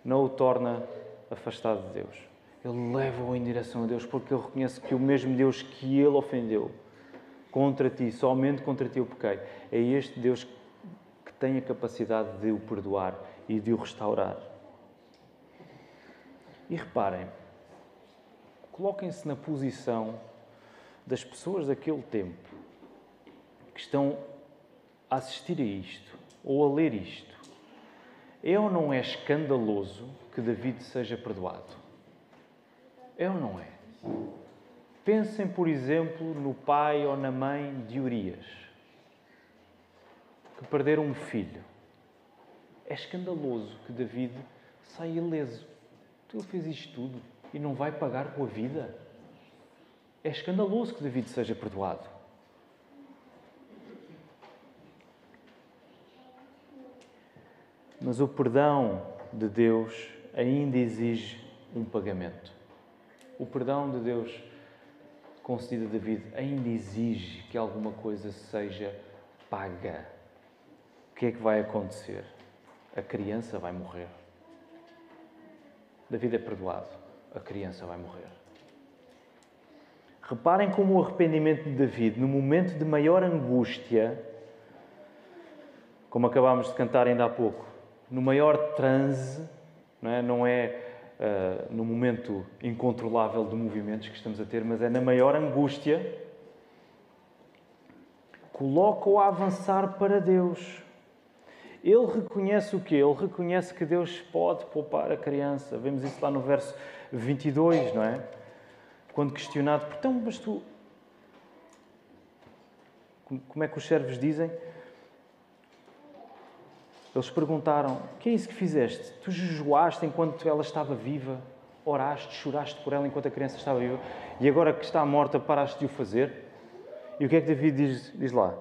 não o torna afastado de Deus. Ele leva-o em direção a Deus, porque ele reconhece que o mesmo Deus que ele ofendeu contra ti, somente contra ti eu pequei, é este Deus que tem a capacidade de o perdoar e de o restaurar. E reparem, coloquem-se na posição das pessoas daquele tempo que estão a assistir a isto ou a ler isto. É ou não é escandaloso que David seja perdoado? É ou não é? Pensem, por exemplo, no pai ou na mãe de Urias, que perderam um filho. É escandaloso que David saia ileso. Ele fez isto tudo e não vai pagar com a vida. É escandaloso que David seja perdoado. Mas o perdão de Deus ainda exige um pagamento. O perdão de Deus concedido a David ainda exige que alguma coisa seja paga. O que é que vai acontecer? A criança vai morrer. David é perdoado. A criança vai morrer. Reparem como o arrependimento de David, no momento de maior angústia, como acabámos de cantar ainda há pouco, no maior transe, não é no momento incontrolável de movimentos que estamos a ter, mas é na maior angústia, coloca-o a avançar para Deus. Ele reconhece o quê? Ele reconhece que Deus pode poupar a criança. Vemos isso lá no verso 22, não é? Quando questionado, então, mas tu... Como é que os servos dizem? Eles perguntaram, o que é isso que fizeste? Tu jejuaste enquanto ela estava viva? Oraste, choraste por ela enquanto a criança estava viva? E agora que está morta, paraste de o fazer? E o que é que David diz lá?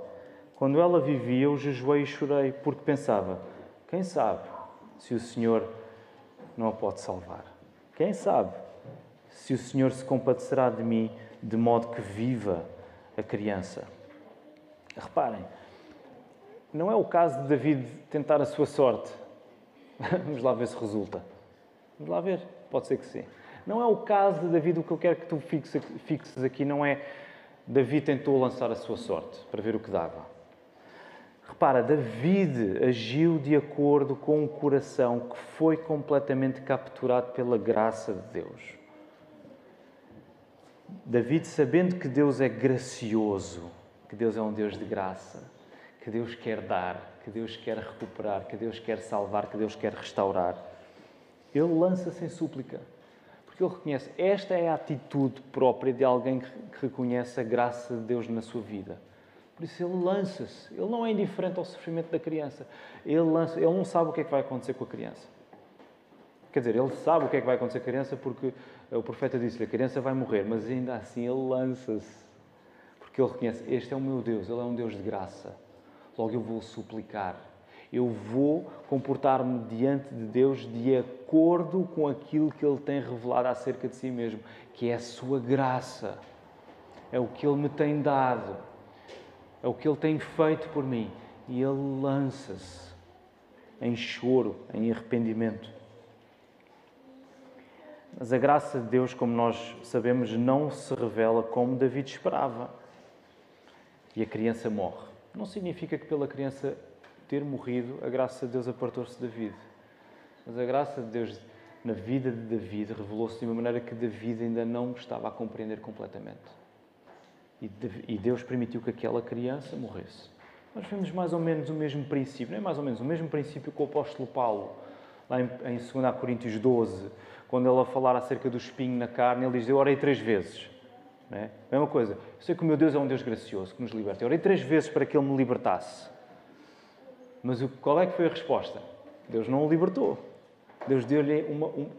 Quando ela vivia, eu jejuei e chorei, porque pensava, quem sabe se o Senhor não a pode salvar? Quem sabe se o Senhor se compadecerá de mim, de modo que viva a criança? Reparem, não é o caso de David tentar a sua sorte. Vamos lá ver se resulta. Vamos lá ver, pode ser que sim. Não é o caso de David, o que eu quero que tu fixes aqui não é David tentou lançar a sua sorte para ver o que dava. Repara, David agiu de acordo com um coração que foi completamente capturado pela graça de Deus. David, sabendo que Deus é gracioso, que Deus é um Deus de graça, que Deus quer dar, que Deus quer recuperar, que Deus quer salvar, que Deus quer restaurar, ele lança-se em súplica. Porque ele reconhece, esta é a atitude própria de alguém que reconhece a graça de Deus na sua vida. Por isso ele lança-se. Ele não é indiferente ao sofrimento da criança. Ele não sabe o que é que vai acontecer com a criança. Quer dizer, ele sabe o que é que vai acontecer com a criança porque o profeta disse-lhe, a criança vai morrer, mas ainda assim ele lança-se. Porque ele reconhece, este é o meu Deus, ele é um Deus de graça. Logo eu vou suplicar. Eu vou comportar-me diante de Deus de acordo com aquilo que Ele tem revelado acerca de si mesmo, que é a sua graça. É o que Ele me tem dado. É o que Ele tem feito por mim. E Ele lança-se em choro, em arrependimento. Mas a graça de Deus, como nós sabemos, não se revela como David esperava. E a criança morre. Não significa que pela criança ter morrido, a graça de Deus apartou-se de David. Mas a graça de Deus na vida de David revelou-se de uma maneira que David ainda não estava a compreender completamente. E Deus permitiu que aquela criança morresse. Nós vemos mais ou menos o mesmo princípio, não é mais ou menos o mesmo princípio que o apóstolo Paulo, lá em 2 Coríntios 12, quando ele a falar acerca do espinho na carne, ele diz, eu orei 3 vezes. Não é? A mesma coisa. Eu sei que o meu Deus é um Deus gracioso, que nos liberta. Eu orei 3 vezes para que Ele me libertasse. Mas qual é que foi a resposta? Deus não o libertou. Deus deu-lhe,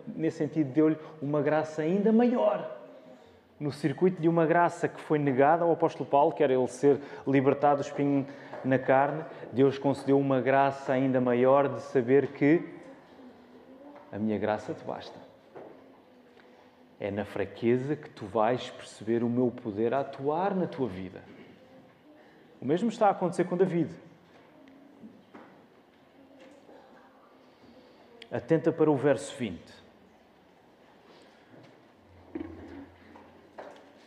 nesse sentido, deu-lhe uma graça ainda maior. No circuito de uma graça que foi negada ao apóstolo Paulo, que era ele ser libertado do espinho na carne, Deus concedeu uma graça ainda maior de saber que a minha graça te basta. É na fraqueza que tu vais perceber o meu poder a atuar na tua vida. O mesmo está a acontecer com David. Atenta para o verso 20.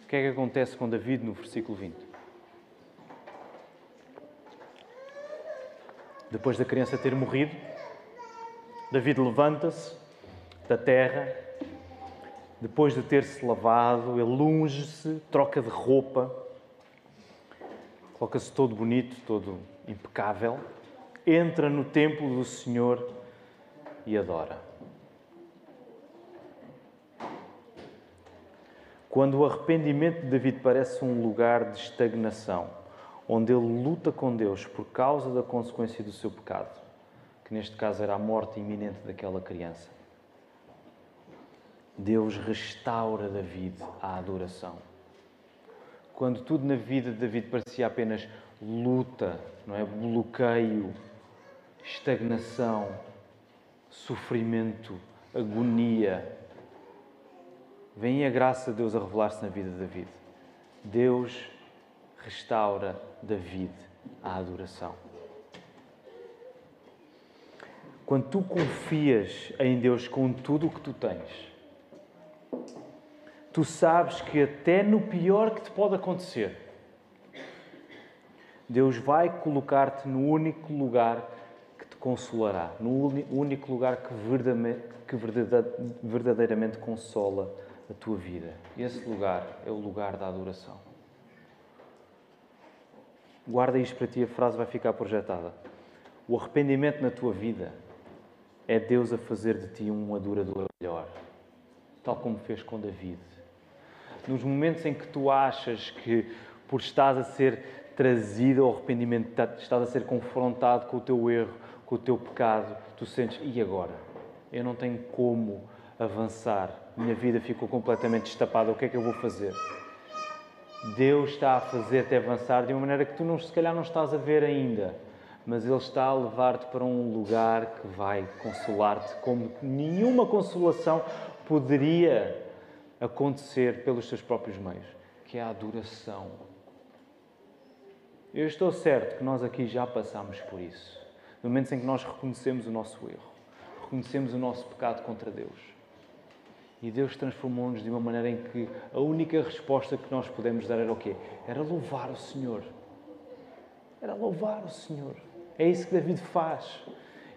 O que é que acontece com David no versículo 20? Depois da criança ter morrido, David levanta-se da terra, depois de ter-se lavado, ele unge-se, troca de roupa, coloca-se todo bonito, todo impecável, entra no templo do Senhor e adora. Quando o arrependimento de David parece um lugar de estagnação, onde ele luta com Deus por causa da consequência do seu pecado, que neste caso era a morte iminente daquela criança, Deus restaura David à adoração. Quando tudo na vida de David parecia apenas luta, não é? Bloqueio, estagnação, sofrimento, agonia, vem a graça de Deus a revelar-se na vida de David. Deus restaura David à adoração. Quando tu confias em Deus com tudo o que tu tens, tu sabes que até no pior que te pode acontecer, Deus vai colocar-te no único lugar que te consolará, no único lugar que verdadeiramente consola a tua vida. E esse lugar é o lugar da adoração. Guarda isto para ti, a frase vai ficar projetada. O arrependimento na tua vida é Deus a fazer de ti um adorador melhor, tal como fez com David. Nos momentos em que tu achas que, por estás a ser trazido ao arrependimento, estás a ser confrontado com o teu erro, com o teu pecado, tu sentes, e agora? Eu não tenho como avançar, minha vida ficou completamente destapada, o que é que eu vou fazer? Deus está a fazer-te avançar de uma maneira que tu se calhar não estás a ver ainda, mas Ele está a levar-te para um lugar que vai consolar-te como nenhuma consolação poderia acontecer pelos teus próprios meios, que é a adoração. Eu estou certo que nós aqui já passámos por isso. No momento em que nós reconhecemos o nosso erro, reconhecemos o nosso pecado contra Deus. E Deus transformou-nos de uma maneira em que a única resposta que nós podemos dar era o quê? Era louvar o Senhor. Era louvar o Senhor. É isso que David faz.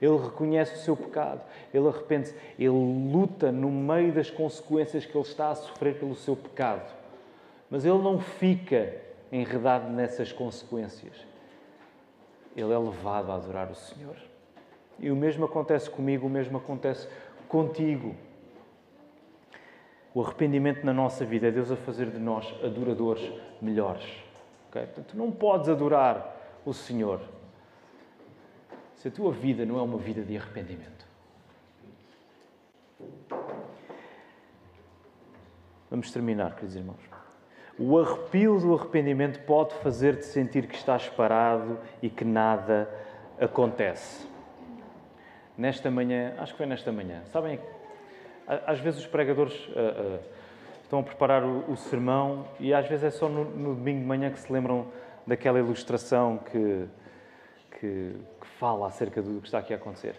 Ele reconhece o seu pecado, ele arrepende-se, ele luta no meio das consequências que ele está a sofrer pelo seu pecado. Mas ele não fica enredado nessas consequências. Ele é levado a adorar o Senhor. E o mesmo acontece comigo, o mesmo acontece contigo. O arrependimento na nossa vida é Deus a fazer de nós adoradores melhores. Okay? Portanto, tu não podes adorar o Senhor se a tua vida não é uma vida de arrependimento. Vamos terminar, queridos irmãos. O arrepio do arrependimento pode fazer-te sentir que estás parado e que nada acontece. Nesta manhã, acho que foi nesta manhã, sabem, às vezes os pregadores estão a preparar o sermão e às vezes é só no domingo de manhã que se lembram daquela ilustração que fala acerca do que está aqui a acontecer.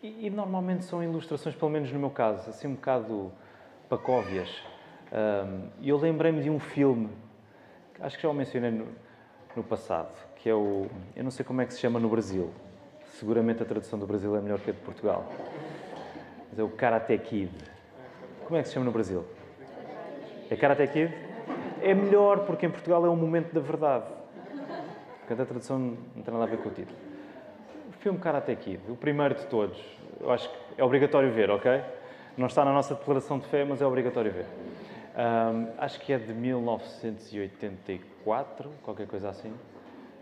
E normalmente são ilustrações, pelo menos no meu caso, assim um bocado pacóvias. E eu lembrei-me de um filme, acho que já o mencionei no passado, que é o... Eu não sei como é que se chama no Brasil. Seguramente a tradução do Brasil é melhor que a de Portugal. Mas é o Karate Kid. Como é que se chama no Brasil? É Karate Kid? É melhor porque em Portugal é um momento da verdade. Cada tradução não tem nada a ver com o título. O filme Karate Kid, o primeiro de todos, eu acho que é obrigatório ver, ok? Não está na nossa declaração de fé, mas é obrigatório ver. Acho que é de 1984, qualquer coisa assim.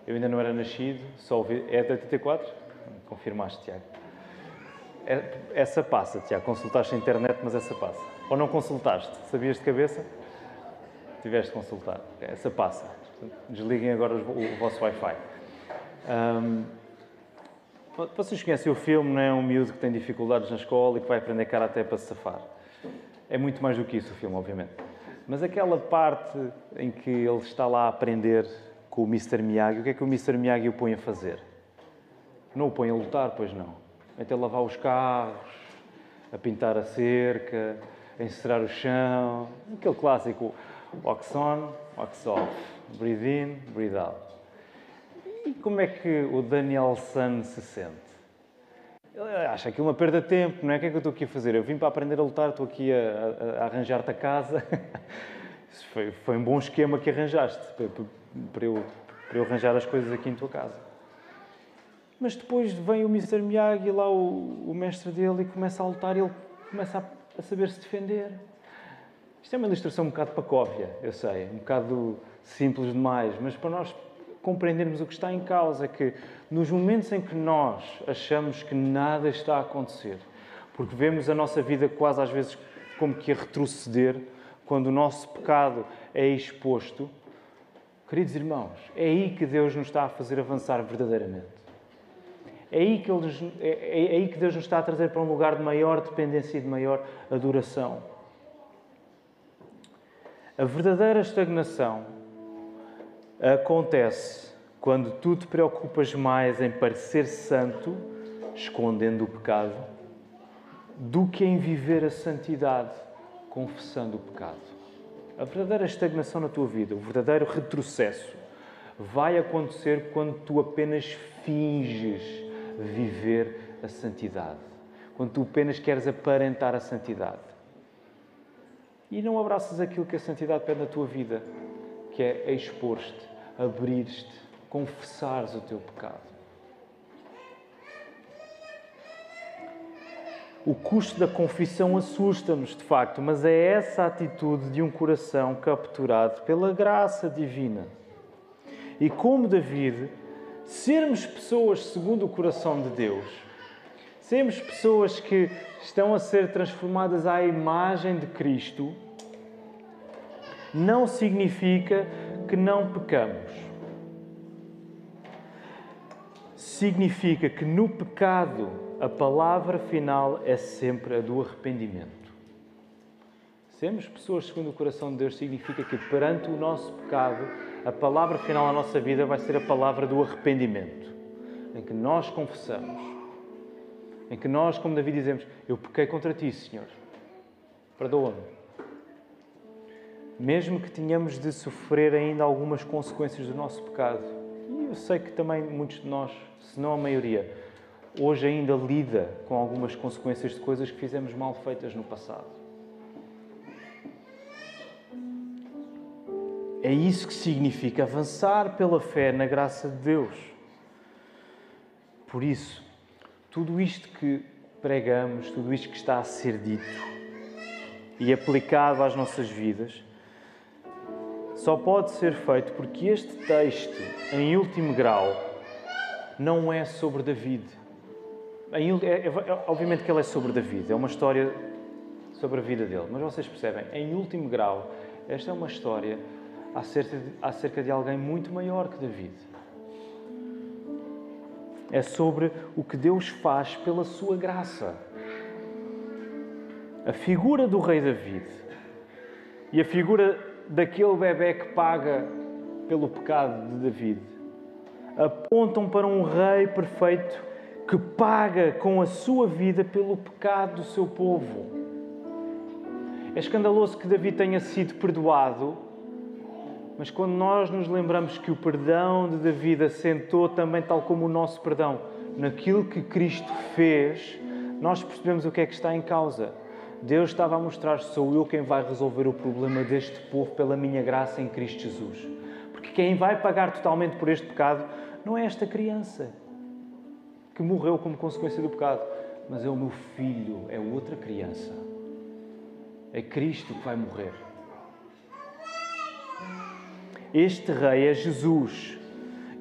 Eu ainda não era nascido, só ouvi... É de 84? Confirmaste, Tiago. Essa passa, Tiago. Consultaste a internet, mas essa passa. Ou não consultaste? Sabias de cabeça? Tiveste de consultar. Essa passa. Desliguem agora o vosso Wi-Fi. Vocês conhecem o filme, não é? Um miúdo que tem dificuldades na escola e que vai aprender karaté para se safar. É muito mais do que isso o filme, obviamente. Mas aquela parte em que ele está lá a aprender com o Mr. Miyagi, o que é que o Mr. Miyagi o põe a fazer? Não o põe a lutar, pois não. Até a lavar os carros, a pintar a cerca, a encerar o chão. Aquele clássico, wax on, wax off. Breathe in, breathe out. E como é que o Daniel San se sente? Ele acha aquilo uma perda de tempo, não é? O que é que eu estou aqui a fazer? Eu vim para aprender a lutar, estou aqui a arranjar-te a casa. Isso foi um bom esquema que arranjaste, para eu arranjar as coisas aqui em tua casa. Mas depois vem o Mr. Miyagi, lá o mestre dele, e começa a lutar e ele começa a saber se defender. Isto é uma ilustração um bocado pacóvia, eu sei, um bocado simples demais, mas para nós compreendermos o que está em causa é que nos momentos em que nós achamos que nada está a acontecer, porque vemos a nossa vida quase às vezes como que a retroceder, quando o nosso pecado é exposto, queridos irmãos, é aí que Deus nos está a fazer avançar verdadeiramente. É aí que Deus nos está a trazer para um lugar de maior dependência e de maior adoração. A verdadeira estagnação acontece quando tu te preocupas mais em parecer santo, escondendo o pecado, do que em viver a santidade, confessando o pecado. A verdadeira estagnação na tua vida, o verdadeiro retrocesso, vai acontecer quando tu apenas finges viver a santidade. Quando tu apenas queres aparentar a santidade. E não abraças aquilo que a santidade pede na tua vida, que é expor-te, abrir-te, confessares o teu pecado. O custo da confissão assusta-nos, de facto, mas é essa a atitude de um coração capturado pela graça divina. E como David, sermos pessoas segundo o coração de Deus, sermos pessoas que estão a ser transformadas à imagem de Cristo, não significa que não pecamos significa que no pecado a palavra final é sempre a do arrependimento. Sermos pessoas segundo o coração de Deus significa que perante o nosso pecado a palavra final da nossa vida vai ser a palavra do arrependimento, em que nós confessamos, em que nós, como Davi, dizemos: eu pequei contra ti, Senhor, perdoa-me. Mesmo que tenhamos de sofrer ainda algumas consequências do nosso pecado, e eu sei que também muitos de nós, se não a maioria, hoje ainda lida com algumas consequências de coisas que fizemos mal feitas no passado. É isso que significa avançar pela fé na graça de Deus. Por isso, tudo isto que pregamos, tudo isto que está a ser dito e aplicado às nossas vidas, só pode ser feito porque este texto, em último grau, não é sobre David. Obviamente que ele é sobre David, é uma história sobre a vida dele, mas vocês percebem, em último grau, esta é uma história acerca de alguém muito maior que David. É sobre o que Deus faz pela sua graça. A figura do rei David e a figura daquele bebé que paga pelo pecado de David apontam para um rei perfeito que paga com a sua vida pelo pecado do seu povo. É escandaloso que David tenha sido perdoado, mas quando nós nos lembramos que o perdão de David assentou também, tal como o nosso perdão, naquilo que Cristo fez, nós percebemos o que é que está em causa. Deus estava a mostrar: sou eu quem vai resolver o problema deste povo pela minha graça em Cristo Jesus. Porque quem vai pagar totalmente por este pecado não é esta criança que morreu como consequência do pecado, mas é o meu filho, é outra criança. É Cristo que vai morrer. Este rei é Jesus,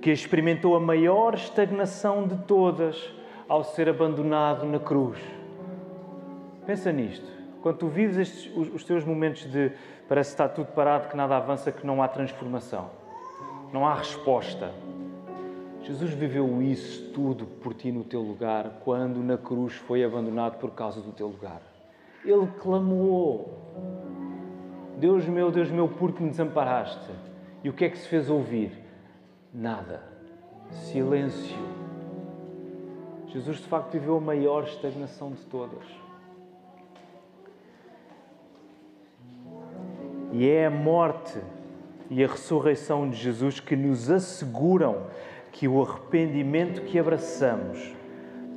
que experimentou a maior estagnação de todas ao ser abandonado na cruz. Pensa nisto. Quando tu vives os teus momentos de parece que está tudo parado, que nada avança, que não há transformação, não há resposta. Jesus viveu isso tudo por ti no teu lugar, quando na cruz foi abandonado por causa do teu lugar. Ele clamou: Deus meu, por que me desamparaste? E o que é que se fez ouvir? Nada. Silêncio. Jesus, de facto, viveu a maior estagnação de todas. E é a morte e a ressurreição de Jesus que nos asseguram que o arrependimento que abraçamos,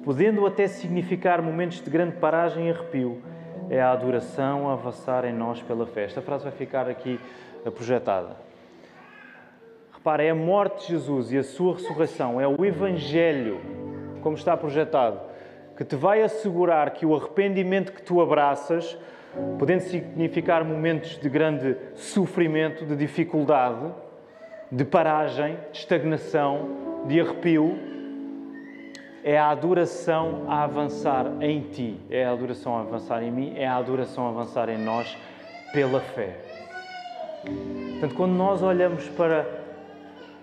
podendo até significar momentos de grande paragem e arrepio, é a adoração a avançar em nós pela fé. Esta frase vai ficar aqui projetada. Repara, é a morte de Jesus e a sua ressurreição, é o Evangelho, como está projetado, que te vai assegurar que o arrependimento que tu abraças, podendo significar momentos de grande sofrimento, de dificuldade, de paragem, de estagnação, de arrepio, é a adoração a avançar em ti, é a adoração a avançar em mim, é a adoração a avançar em nós pela fé. Portanto, quando nós olhamos para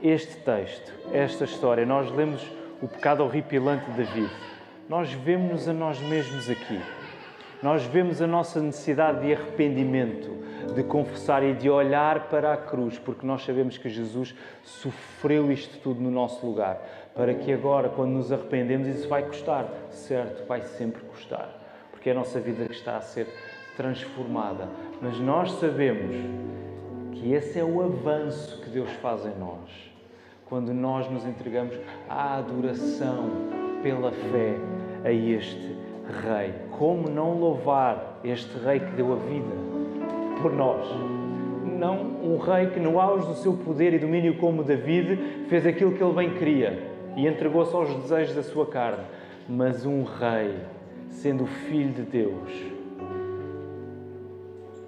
este texto, esta história, nós lemos o pecado horripilante de David, nós vemos-nos a nós mesmos aqui. Nós vemos a nossa necessidade de arrependimento, de confessar e de olhar para a cruz, porque nós sabemos que Jesus sofreu isto tudo no nosso lugar, para que agora, quando nos arrependemos, isso vai custar. Certo, vai sempre custar, porque é a nossa vida que está a ser transformada. Mas nós sabemos que esse é o avanço que Deus faz em nós, quando nós nos entregamos à adoração pela fé a este Rei. Como não louvar este Rei que deu a vida por nós? Não um Rei que no auge do seu poder e domínio como David fez aquilo que ele bem queria e entregou-se aos desejos da sua carne, mas um Rei, sendo o Filho de Deus,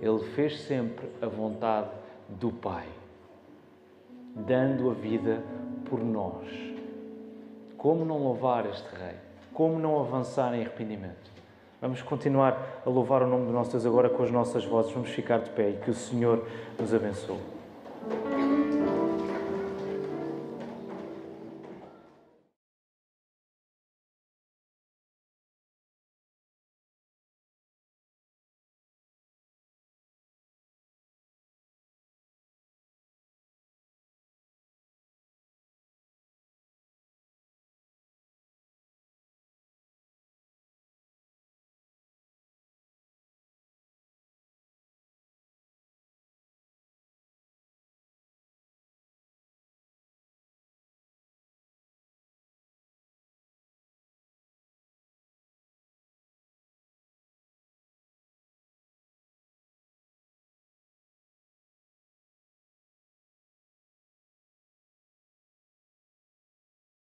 ele fez sempre a vontade do Pai, dando a vida por nós. Como não louvar este Rei? Como não avançar em arrependimento? Vamos continuar a louvar o nome do nosso Deus agora com as nossas vozes. Vamos ficar de pé e que o Senhor nos abençoe.